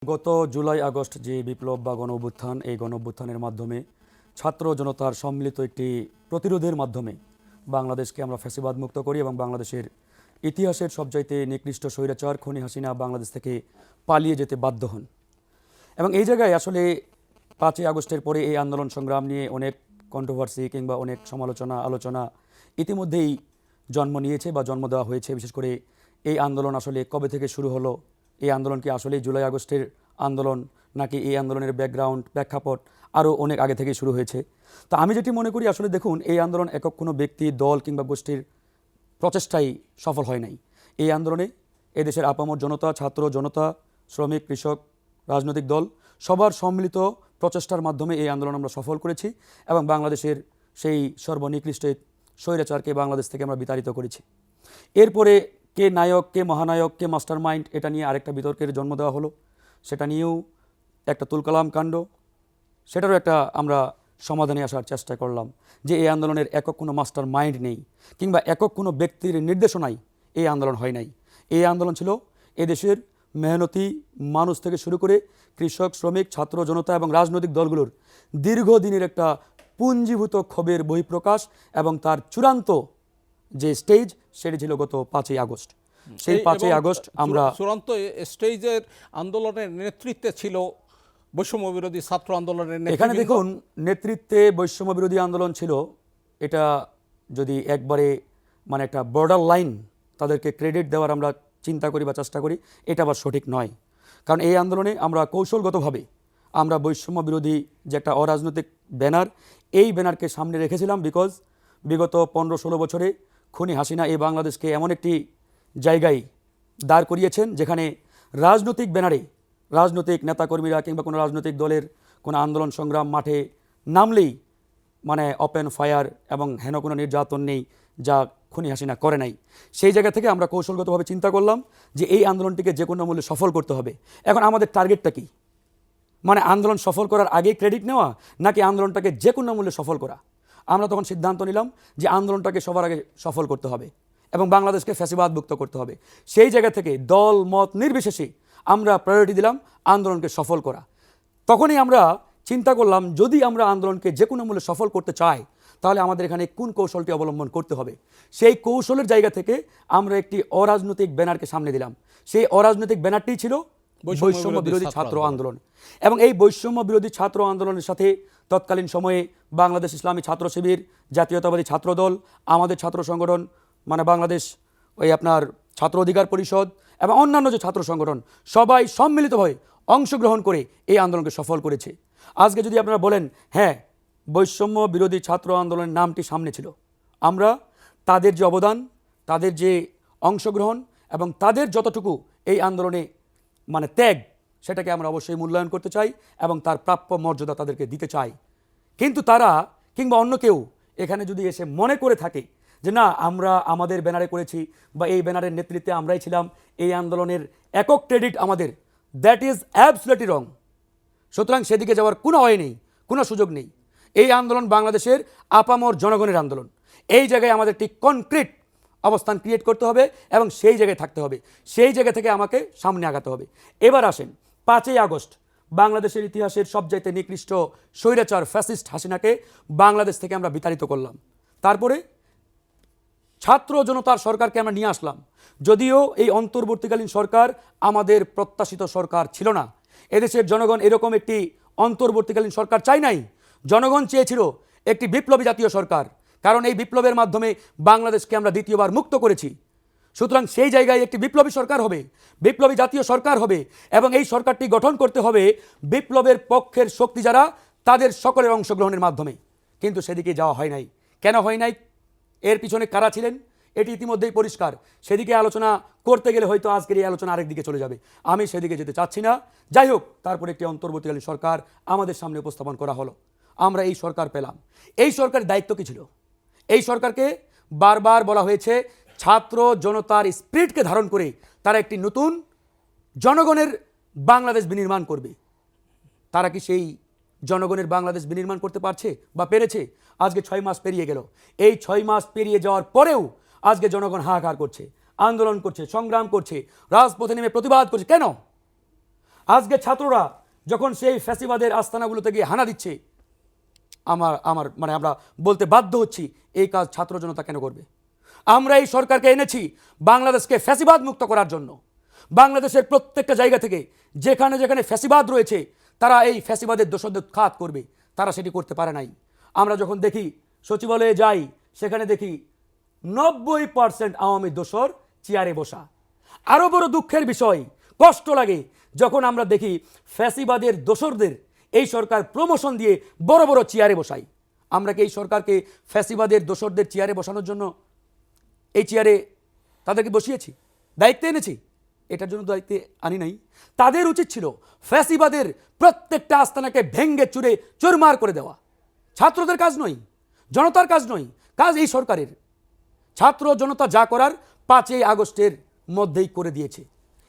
গত July August যে বিপ্লব বা গণ অভ্যুত্থান, এই গণ অভ্যুত্থানের মাধ্যমে ছাত্র জনতার সম্মিলিত একটি প্রতিরোধের মাধ্যমে বাংলাদেশকে আমরা ফ্যাসিবাদ মুক্ত করি এবং বাংলাদেশের ইতিহাসের সবচাইতে নিকৃষ্ট স্বৈরাচার খুনি হাসিনা বাংলাদেশ থেকে পালিয়ে যেতে বাধ্য হন। এবং এই জায়গায় আসলে 5ই আগস্টের পরে এই আন্দোলন সংগ্রাম নিয়ে অনেক কন্ট্রোভার্সি কিংবা অনেক সমালোচনা আলোচনা ইতিমধ্যেই জন্ম নিয়েছে বা জন্ম দেওয়া হয়েছে। বিশেষ করে এই আন্দোলন আসলে কবে থেকে শুরু হলো, এই আন্দোলন কি আসলে জুলাই আগস্টের আন্দোলন নাকি এই আন্দোলনের ব্যাকগ্রাউন্ড প্রেক্ষাপট আরও অনেক আগে থেকেই শুরু হয়েছে। তো আমি যেটি মনে করি, আসলে দেখুন, এই আন্দোলন একক কোনো ব্যক্তি, দল কিংবা গোষ্ঠীর প্রচেষ্টাই সফল হয় নাই। এই আন্দোলনে এদেশের আপামর জনতা, ছাত্র জনতা, শ্রমিক, কৃষক, রাজনৈতিক দল সবার সম্মিলিত প্রচেষ্টার মাধ্যমে এই আন্দোলন আমরা সফল করেছি এবং বাংলাদেশের সেই সর্বনিকৃষ্ট স্বৈরাচারকে বাংলাদেশ থেকে আমরা বিতাড়িত করেছি। এরপরে কে নায়ক, কে মহানায়ক, কে মাস্টার মাইন্ড, এটা নিয়ে আরেকটা বিতর্কের জন্ম দেওয়া হলো। সেটা নিয়েও একটা তুলকালাম কাণ্ড, সেটারও একটা আমরা সমাধানে আসার চেষ্টা করলাম যে এই আন্দোলনের একক কোনো মাস্টার মাইন্ড নেই কিংবা একক কোনো ব্যক্তির নির্দেশনায় এই আন্দোলন হয় নাই। এই আন্দোলন ছিল এদেশের মেহনতি মানুষ থেকে শুরু করে কৃষক, শ্রমিক, ছাত্র জনতা এবং রাজনৈতিক দলগুলোর দীর্ঘদিনের একটা পুঞ্জীভূত ক্ষোভের বহিঃপ্রকাশ এবং তার চূড়ান্ত যে স্টেজ সেটি ছিল গত 5ই আগস্ট। সেই 5ই আগস্ট আমরা চূড়ান্ত স্টেজের আন্দোলনের নেতৃত্বে ছিল বৈষম্য বিরোধী ছাত্র আন্দোলনের এখানে দেখুন, নেতৃত্বে বৈষম্য বিরোধী আন্দোলন ছিল। এটা যদি একবারে মানে একটা বর্ডার লাইন তাদেরকে ক্রেডিট দেওয়ার আমরা চিন্তা করি বা চেষ্টা করি, এটা আবার সঠিক নয়। কারণ এই আন্দোলনে আমরা কৌশলগতভাবে আমরা বৈষম্য বিরোধী যে একটা অরাজনৈতিক ব্যানার, এই ব্যানারকে সামনে রেখেছিলাম। বিকজ বিগত 15-16 বছরে খুনি হাসিনা এই বাংলাদেশকে এমন একটি জায়গায় দাঁড় করিয়েছেন যেখানে রাজনৈতিক ব্যানারে রাজনৈতিক নেতাকর্মীরা কিংবা কোনো রাজনৈতিক দলের কোনো আন্দোলন সংগ্রাম মাঠে নামলেই মানে ওপেন ফায়ার এবং হেন কোনো নির্যাতন নেই যা খুনি হাসিনা করে নাই। সেই জায়গা থেকে আমরা কৌশলগতভাবে চিন্তা করলাম যে এই আন্দোলনটিকে যে কোনো মূল্যে সফল করতে হবে। এখন আমাদের টার্গেটটা কি? মানে আন্দোলন সফল করার আগেই ক্রেডিট নেওয়া নাকি আন্দোলনটাকে যে কোনো মূল্যে সফল করা? আমরা তখন সিদ্ধান্ত নিলাম যে আন্দোলনটাকে সবার আগে সফল করতে হবে এবং বাংলাদেশকে ফ্যাসিবাদ মুক্ত করতে হবে। সেই জায়গা থেকে দল মত নির্বিশেষে আমরা প্রায়োরিটি দিলাম আন্দোলনকে সফল করা। তখনই আমরা চিন্তা করলাম, যদি আমরা আন্দোলনকে যে কোনো মূল্যে সফল করতে চাই তাহলে আমাদের এখানে কোন কৌশলটি অবলম্বন করতে হবে। সেই কৌশলের জায়গা থেকে আমরা একটি অরাজনৈতিক ব্যানারকে সামনে দিলাম। সেই অরাজনৈতিক ব্যানারটি ছিল বৈষম্য বিরোধী ছাত্র আন্দোলন। এবং এই বৈষম্য বিরোধী ছাত্র আন্দোলনের সাথে তৎকালীন সময়ে বাংলাদেশ ইসলামী ছাত্র শিবির, জাতীয়তাবাদী ছাত্রদল, আমাদের ছাত্র সংগঠন মানে বাংলাদেশ আপনার ছাত্র অধিকার পরিষদ এবং অন্যান্য যে ছাত্র সংগঠন সবাই সম্মিলিতভাবে অংশগ্রহণ করে এই আন্দোলনকে সফল করেছে। আজকে যদি আপনারা বলেন হ্যাঁ, বৈষম্য বিরোধী ছাত্র আন্দোলনের নামটি সামনে ছিল, আমরা তাদের যে অবদান, তাদের যে অংশগ্রহণ এবং তাদের যতটুকু এই আন্দোলনে মানে ত্যাগ, সেটাকে আমরা অবশ্যই মূল্যায়ন করতে চাই এবং তার প্রাপ্য মর্যাদা তাদেরকে দিতে চাই। কিন্তু তারা কিংবা অন্য কেউ এখানে যদি এসে মনে করে থাকে যে না, আমরা আমাদের ব্যানারে করেছি বা এই ব্যানারের নেতৃত্বে আমরাই ছিলাম, এই আন্দোলনের একক ক্রেডিট আমাদের, দ্যাট ইজ অ্যাবসলিউটলি রং। সুতরাং সেদিকে যাওয়ার কোনো ওয়ে নেই, কোনো সুযোগ নেই। এই আন্দোলন বাংলাদেশের আপামর জনগণের আন্দোলন। এই জায়গায় আমাদের একটি কনক্রিট অবস্থান ক্রিয়েট করতে হবে এবং সেই জায়গায় থাকতে হবে। সেই জায়গা থেকে আমাকে সামনে আগাতে হবে। এবার আসেন, 5ই আগস্ট বাংলাদেশের ইতিহাসের সবচাইতে নিকৃষ্ট স্বৈরাচার ফ্যাসিস্ট হাসিনাকে বাংলাদেশ থেকে আমরা বিতাড়িত করলাম। তারপরে ছাত্র জনতার সরকারকে আমরা নিয়ে আসলাম। যদিও এই অন্তর্বর্তীকালীন সরকার আমাদের প্রত্যাশিত সরকার ছিল না। এদেশের জনগণ এরকম একটি অন্তর্বর্তীকালীন সরকার চাই নাই। জনগণ চেয়েছিল একটি বিপ্লবী জাতীয় সরকার, কারণ এই বিপ্লবের মাধ্যমে বাংলাদেশকে আমরা দ্বিতীয়বার মুক্ত করেছি। সুতরাং সেই জায়গায় একটি বিপ্লবী সরকার হবে, বিপ্লবী জাতীয় সরকার হবে এবং এই সরকারটি গঠন করতে হবে বিপ্লবের পক্ষের শক্তি যারা, তাদের সকলের অংশগ্রহণের মাধ্যমে। কিন্তু সেদিকে যাওয়া হয় নাই। কেন হয় নাই? এর পিছনে কারা ছিলেন এটি ইতিমধ্যেই পরিষ্কার। সেদিকে আলোচনা করতে গেলে হয়তো আজকের এই আলোচনা আরেক দিকে চলে যাবে, আমি সেদিকে যেতে চাচ্ছি না। যাই হোক, তারপরে একটি অন্তর্বর্তীকালীন সরকার আমাদের সামনে উপস্থাপন করা হলো। আমরা এই সরকার পেলাম। এই সরকারের দায়িত্ব কী ছিল? এই সরকারকে বারবার বলা হয়েছে ছাত্র জনতার স্পিরিটকে ধারণ করে তারা একটি নতুন জনগণের বাংলাদেশ বিনির্মাণ করবে। তারা কি সেই জনগণের বাংলাদেশ বিনির্মাণ করতে পারছে বা পেরেছে? আজকে 6 মাস পেরিয়ে গেল। এই 6 মাস পেরিয়ে যাওয়ার পরেও আজকে জনগণ হাহাকার করছে, আন্দোলন করছে, সংগ্রাম করছে, রাজপথে নেমে প্রতিবাদ করছে। কেন? আজকে ছাত্ররা যখন সেই ফ্যাসিবাদের আস্তানাগুলোতে গিয়ে হানা দিচ্ছে, আমার মানে আমরা বলতে বাধ্য হচ্ছি, এই কাজ ছাত্র জনতা কেন করবে? আমরা এই সরকারকে এনেছি বাংলাদেশকে ফ্যাসিবাদ মুক্ত করার জন্য। বাংলাদেশের প্রত্যেকটা জায়গা থেকে যেখানে যেখানে ফ্যাসিবাদ রয়েছে, তারা এই ফ্যাসিবাদের দোষদের খাত করবে, তারা সেটি করতে পারে নাই। আমরা যখন দেখি সচিবালয়ে যাই, সেখানে দেখি 90% আওয়ামী দোসর চেয়ারে বসা। আরও বড় দুঃখের বিষয়, কষ্ট লাগে যখন আমরা দেখি ফ্যাসিবাদের দোসরদের এই সরকার প্রমোশন দিয়ে বড় বড় চেয়ারে বসাই। আমরা কি এই সরকারকে ফ্যাসিবাদের দোসরদের চেয়ারে বসানোর জন্য এই চেয়ারে তাদেরকে বসিয়েছি, দায়িত্বে এনেছি? এটার জন্য দায়িত্বে আনি নাই। তাদের উচিত ছিল ফ্যাসিবাদের প্রত্যেকটা আস্তানাকে ভেঙ্গে চুরে চুরমার করে দেওয়া। ছাত্রদের কাজ নয়, জনতার কাজ নয়, কাজ এই সরকারের। ছাত্র জনতা যা করার 5ই আগস্টের মধ্যেই করে দিয়েছে।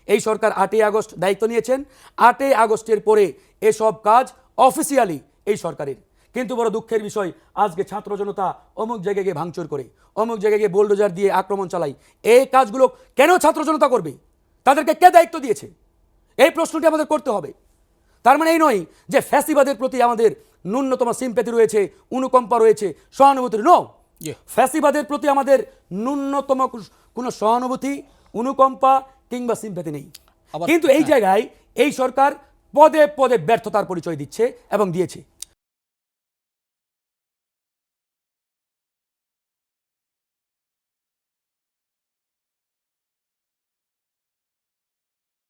এই সরকার 8ই আগস্ট দায়িত্ব নিয়েছেন, 8ই আগস্টের পরে এসব কাজ অফিসিয়ালি এই সরকারের। কিন্তু বড় দুঃখের বিষয়, আজকে ছাত্র জনতা অমুক জায়গায় গিয়ে ভাঙচুর করে, অমুক জায়গায় গিয়ে বোলডোজার দিয়ে আক্রমণ চালায়। এই কাজগুলো কেন ছাত্র জনতা করবে? তাদেরকে কে দায়িত্ব দিয়েছে? এই প্রশ্নটি আমাদের করতে হবে। তার মানে এই নয় যে ফ্যাসিবাদের প্রতি আমাদের ন্যূনতম সিম্প্যাথি রয়েছে, অনুকম্পা রয়েছে, সহানুভূতি। নো, ফ্যাসিবাদের প্রতি আমাদের ন্যূনতম কোনো সহানুভূতি, অনুকম্পা কিংবা সিম্প্যাথি নেই। কিন্তু এই জায়গায় এই সরকার পদে পদে ব্যর্থতার পরিচয় দিচ্ছে এবং দিয়েছে।